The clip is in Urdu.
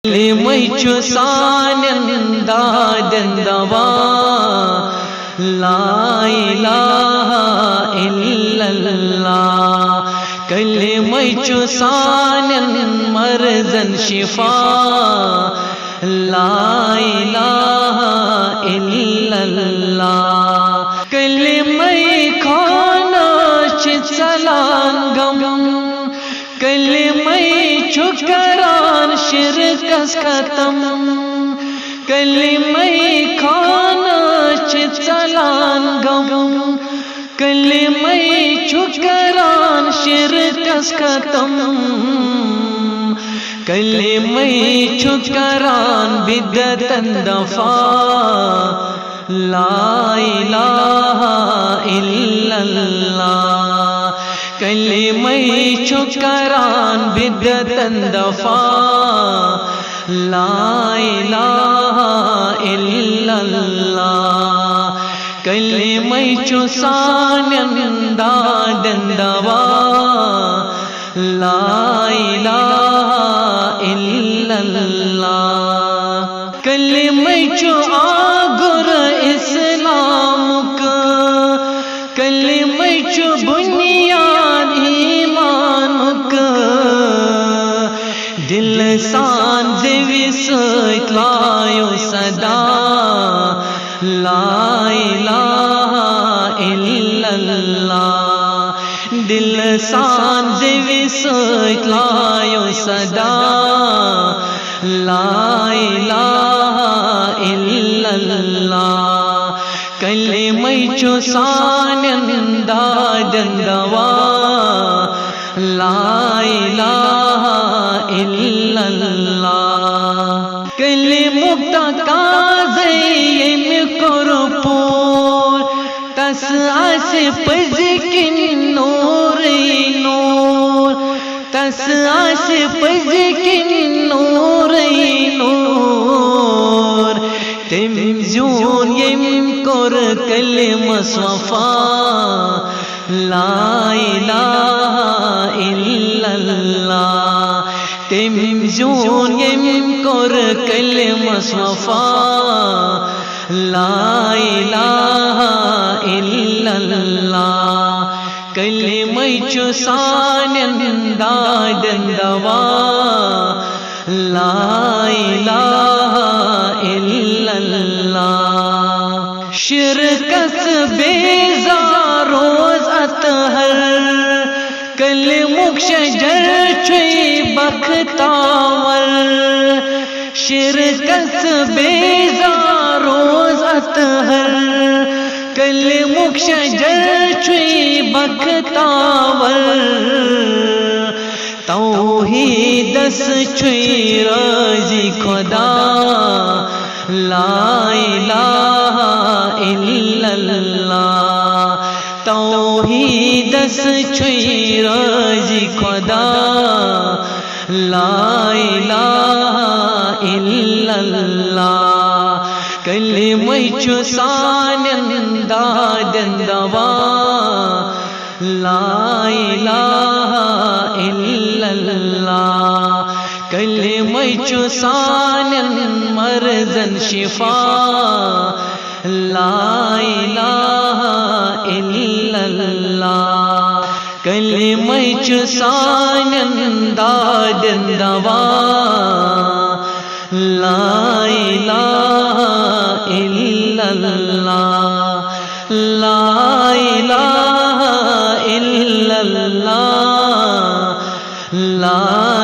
کلمہ سانن دادن دوا لا الہ الا اللہ کلمہ سانن مرضن شفا لا الہ الا اللہ کلمہ کھانا چلان غم کلمہ چکران شرکس ختم کلمہ کھانا چلان غم کلمہ چکران شرکس ختم کلمہ چکران بدعتن دفا لا الہ الا اللہ کلمہ چکران بدعتن دفا لا الہ الا اللہ کلمہ سانن دادن دوا لا الہ الا اللہ کلمہ آگر اسلام کا کلمہ بنیاد ایمان کا دل سان زوی سیت لایو صدا لا الہ الا اللہ دل سان زوی سیت لایو صدا لا الہ الا اللہ کلمہ سانن دادن دوا لا الہ الا اللہ کلمہ تقاضیم کرپور تس اس پزکن نور نور تس اس پزکن نور نور تم زیون یم کر کلمہ صفا لا الہ الا اللہ تم زیون یم کر کلمہ صفا لا الہ الا اللہ کلمہ سانن دادن دوا لا الہ الا اللہ شرکت بیزار روز اطہر کلمہ شجر چوئی بختاور شرکت بیزار روز اطہر کلمہ شجر چوئی بختاور توحید چوئی رازی خدا لا الہ الا اللہ توحید چوئی رازی خدا لا الہ الا اللہ کلمہ سانن دادن دوا لا الہ الا اللہ کلمہ سانن مرضن شفا لا الہ الا اللہ کلمہ سانن دادن دوا لا الہ الا اللہ لا الہ الا اللہ لا